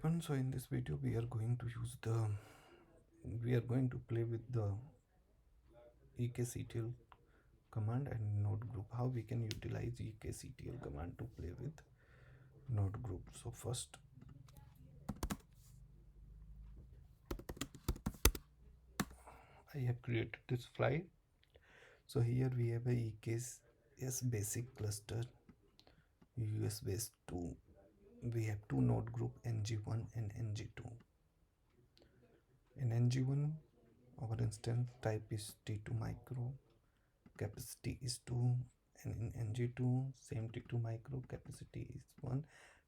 everyone, so in this video we are going to play with the eksctl command and node group, how we can utilize eksctl command to play with node group. So first I have created this file. So here we have a EKS basic cluster US based 2. We have two node group ng1 and ng2. In ng1 our instance type is T2 micro, capacity is 2, and in ng2 same T2 micro, capacity is 1,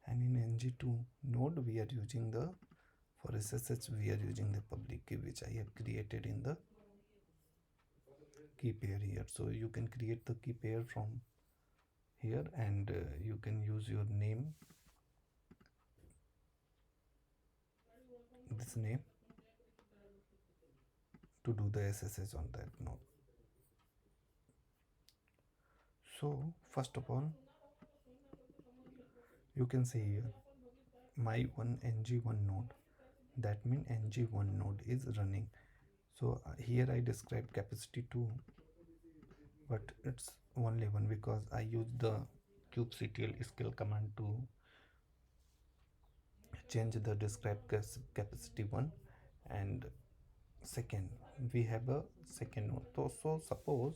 and in ng2 node we are using the, for SSH we are using the public key which I have created in the key pair here. So you can create the key pair from here, and you can use your name, this name, to do the SSH on that node. So first of all, you can see here my one ng1 node, that means ng1 node is running. So here I describe capacity 2, but it's only 1 because I use the kubectl scale command to change the describe capacity 1. And second, we have a second node. So suppose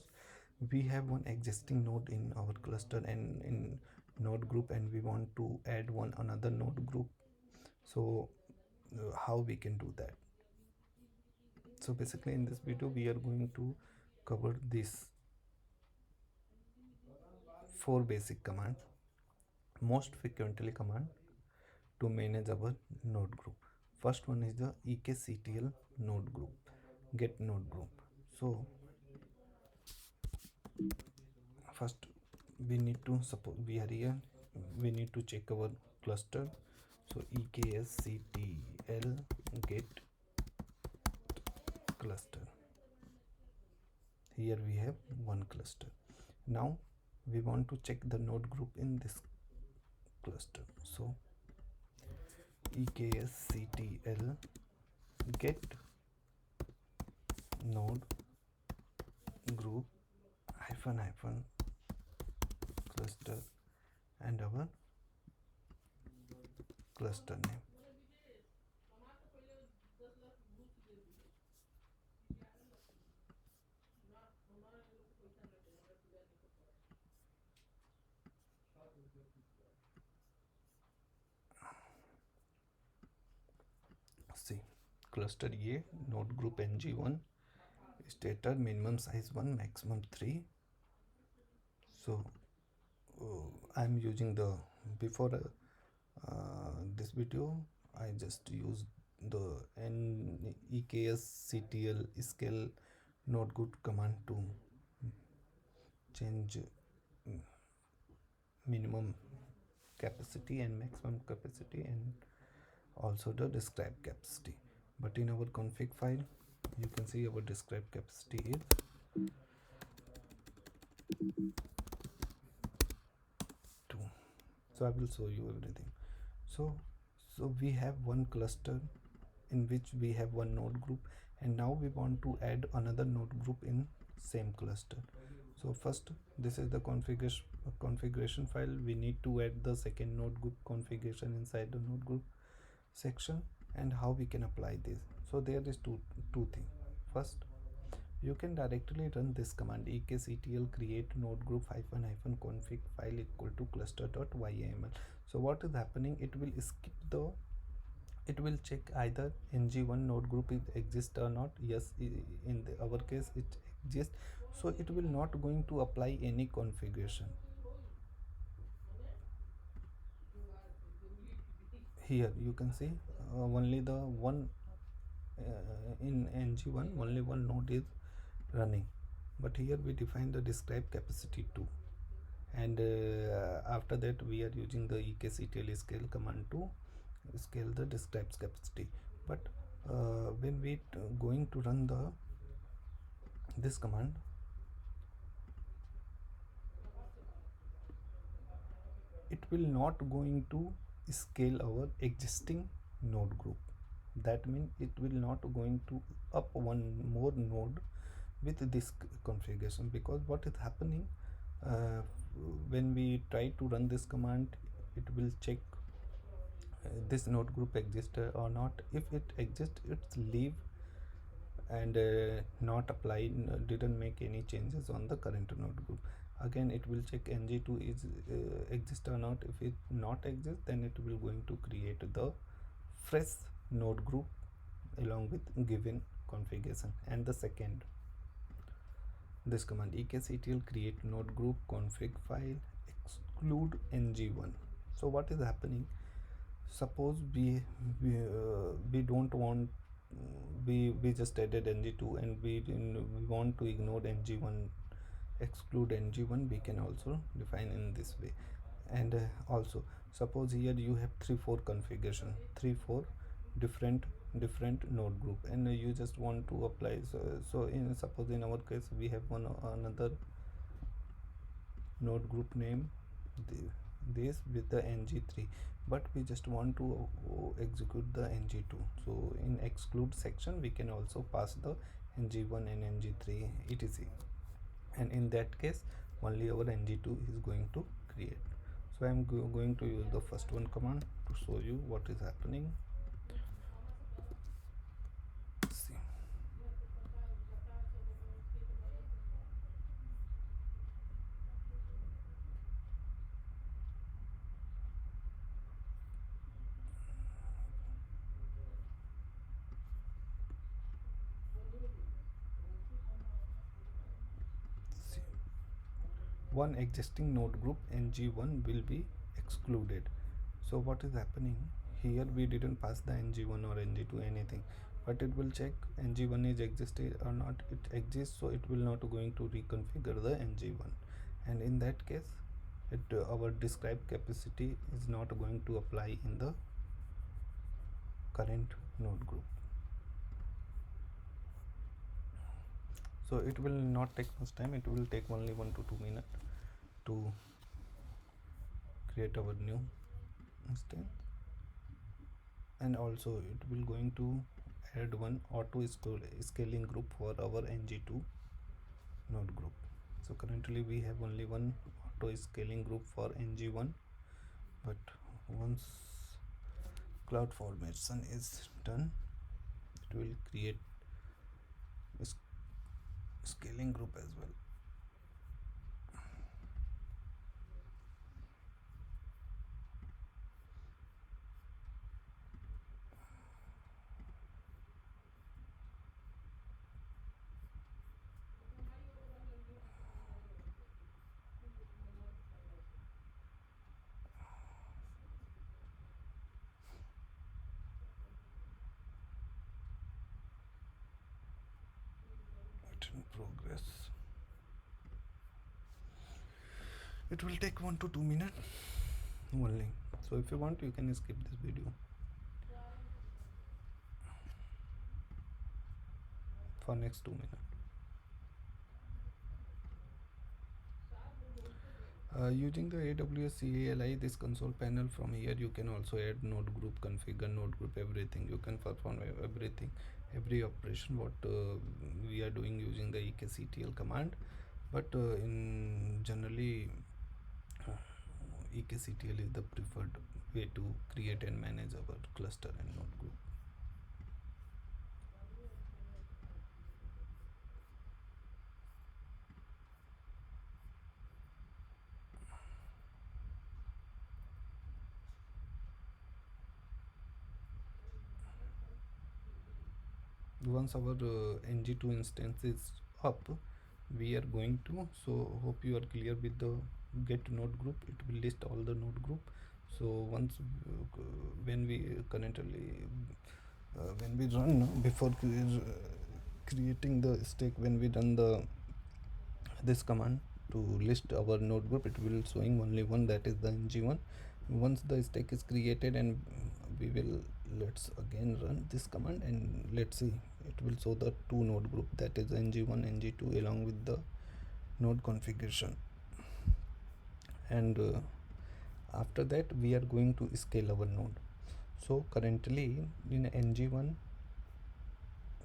we have one existing node in our cluster and in node group, and we want to add one another node group. So how we can do that? So basically in this video we are going to cover these 4 basic commands, most frequently command to manage our node group. First one is the eksctl node group, get node group. So first we need to, suppose we are here, we need to check our cluster. So eksctl get cluster, here we have one cluster. Now we want to check the node group in this cluster. So eksctl get node group hyphen cluster and our cluster name. See, cluster A, node group ng1, status minimum size 1, maximum 3. So I'm using the, before this video I just used the eksctl scale node group command to change minimum capacity and maximum capacity and also the describe capacity. But in our config file you can see our describe capacity is 2. So I will show you everything. So we have one cluster in which we have one node group, and now we want to add another node group in same cluster. So first, this is the configuration file. We need to add the second node group configuration inside the node group section, and how we can apply this. So there is two things. First, you can directly run this command eksctl create node group --config file equal to cluster.yaml. So what is happening, it will skip the, it will check either ng1 node group is exist or not. Yes, in our case it exists, so it will not going to apply any configuration. Here you can see only the one in ng1 only one node is running, but here we define the describe capacity 2, and after that we are using the eksctl scale command to scale the describes capacity. But when we going to run this command, it will not going to scale our existing node group. That means it will not going to up one more node with this configuration, because what is happening, uh, when we try to run this command, it will check this node group exists or not. If it exists, it's leave and not apply, didn't make any changes on the current node group. Again it will check ng2 is exist or not. If it not exist, then it will going to create the fresh node group along with given configuration. And the second, this command eksctl create node group config file exclude ng1. So what is happening, suppose we don't want, we just added ng2 and we want to ignore ng1, exclude ng1, we can also define in this way. And also suppose here you have 3-4 configuration, 3-4 different node group, and you just want to apply. So in suppose in our case we have one another node group name this with the ng3, but we just want to execute the ng2. So in exclude section we can also pass the ng1 and ng3 etc, and in that case only our ng2 is going to create. So I'm going to use the first one command to show you what is happening. See. One existing node group ng1 will be excluded. So what is happening here, we didn't pass the ng1 or ng2 anything, but it will check ng1 is existed or not. It exists, so it will not going to reconfigure the ng1, and in that case our described capacity is not going to apply in the current node group. So it will not take much time, it will take only 1 to 2 minutes to create our new instance. And also it will going to add one auto scaling group for our ng2 node group. So currently we have only one auto scaling group for ng1, but once cloud formation is done, it will create a scaling group as well. In progress. It will take 1 to 2 minutes only. So if you want, you can skip this video for next 2 minutes. Using the AWS CLI, this console panel, from here you can also add node group, configure node group, everything. You can perform everything, every operation what we are doing using the eksctl command. But in generally eksctl is the preferred way to create and manage our cluster and node group. Once our ng2 instance is up, we are going to, so hope you are clear with the get node group. It will list all the node group. So once when we currently when we run before creating the stack, when we run the this command to list our node group, it will showing only one, that is the ng1. Once the stack is created, and we will, let's again run this command and let's see, it will show the two node group, that is ng1 ng2 along with the node configuration. And after that we are going to scale our node. So currently in ng1,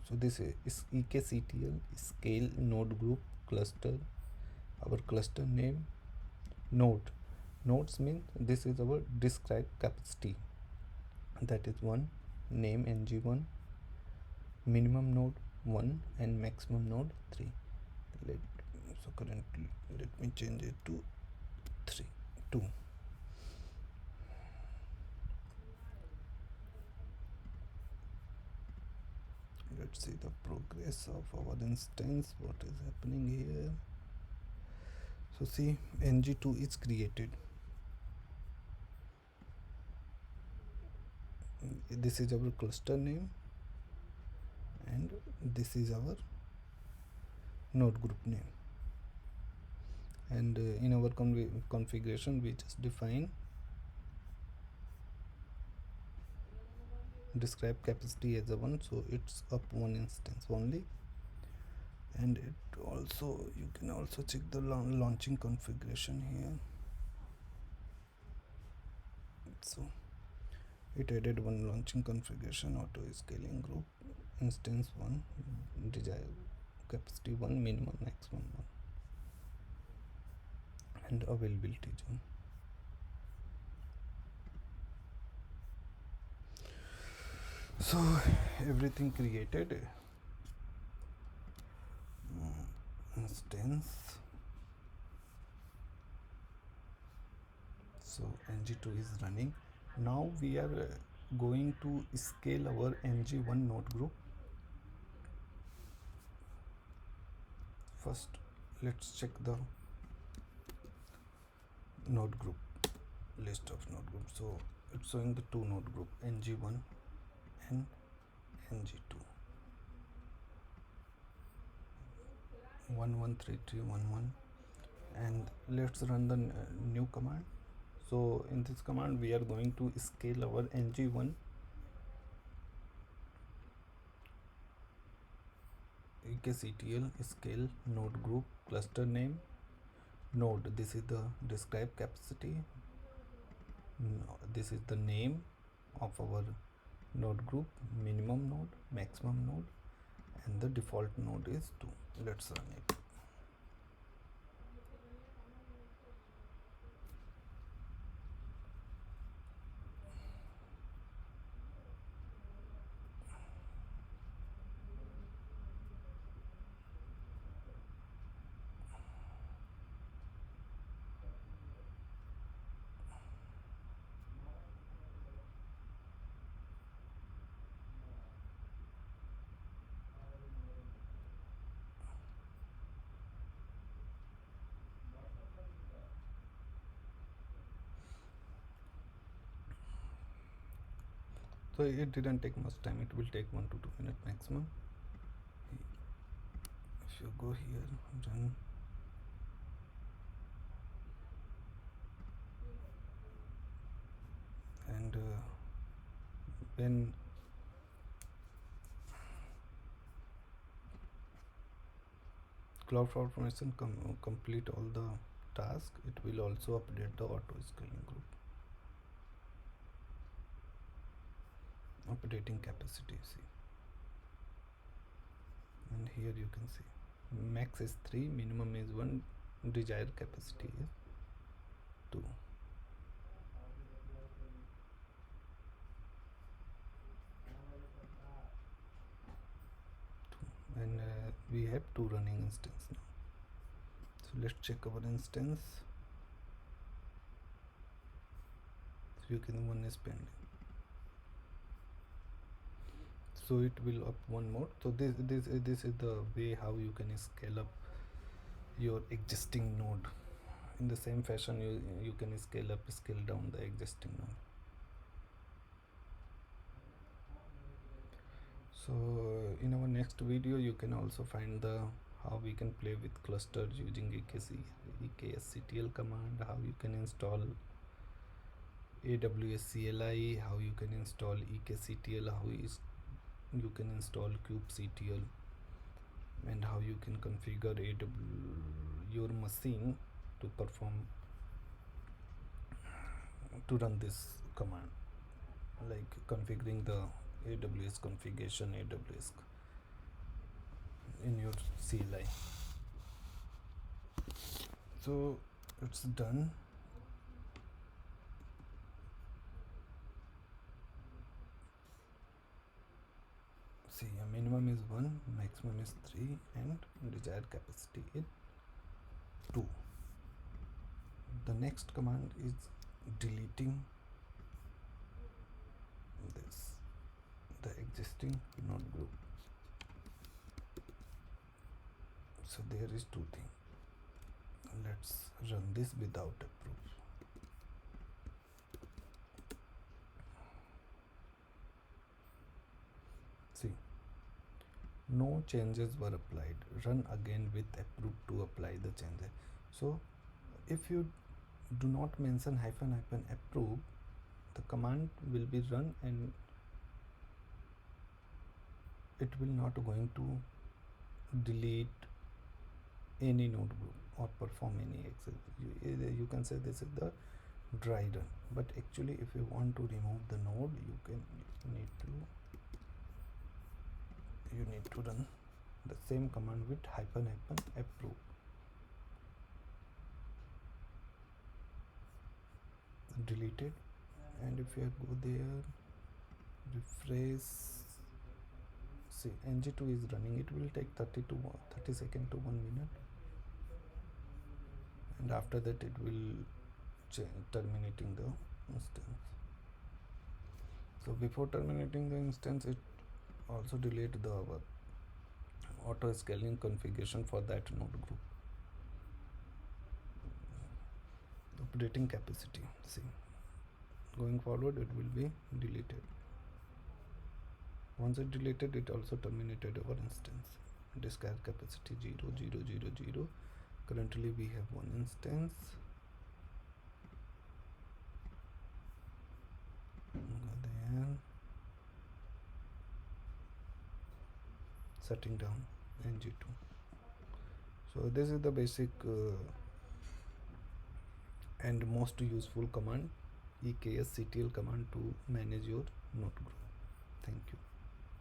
so this is eksctl scale node group cluster, our cluster name node. Nodes means this is our describe capacity, that is 1, name ng1, minimum node 1 and maximum node 3. So currently let me change it to 2. Let's see the progress of our instance, what is happening here. So see, ng2 is created. This is our cluster name and this is our node group name, and in our configuration we just define describe capacity as a 1, so it's up one instance only. And it also, you can also check the launching configuration here. So it added one launching configuration, auto scaling group, instance 1, desired capacity 1, minimum maximum 1, and availability zone. So everything created, instance. So ng2 is running. Now we are going to scale our ng1 node group. First let's check the node group list of node groups. So it's showing the 2 node group, ng1 and ng2, 113311. And let's run the new command. So in this command we are going to scale our ng1 eksctl scale node group cluster name node. This is the describe capacity, this is the name of our node group, minimum node, maximum node, and the default node is 2. Let's run it. So it didn't take much time, it will take 1 to 2 minutes maximum. If you go here, run, and when CloudFormation complete all the task, it will also update the auto scaling group, updating capacity. See, and here you can see max is 3, minimum is 1, desired capacity is 2. And we have 2 running instance now. So let's check our instance. So you can, one is pending, so it will up one more. So this is the way how you can scale up your existing node. In the same fashion you can scale up, scale down the existing node. So in our next video you can also find the how we can play with clusters using eksctl command, how you can install AWS CLI, how you can install eksctl, how you can install kubectl, and how you can configure your machine to run this command. like configuring the AWS configuration AWS in your CLI. So it's done. See, a minimum is 1, maximum is 3, and desired capacity is 2. The next command is deleting this, the existing node group. So there is 2 things. Let's run this without approve. See, no changes were applied. Run again with approve to apply the changes. So if you do not mention -- approve, the command will be run and it will not going to delete any node group or perform any access. You can say this is the dry run, but actually if you want to remove the node, you need to run the same command with -- approve. Deleted, and if you go there, refresh, see ng2 is running. It will take 30 seconds to 1 minute, and after that it will terminating the instance. So before terminating the instance, it also delete the auto scaling configuration for that node group. Operating capacity, see, going forward it will be deleted. Once it deleted, it also terminated our instance. Discard capacity 0 0 0 0. Currently we have 1 instance. Go there, shutting down ng2. So this is the basic and most useful command, eksctl command, to manage your node group. Thank you.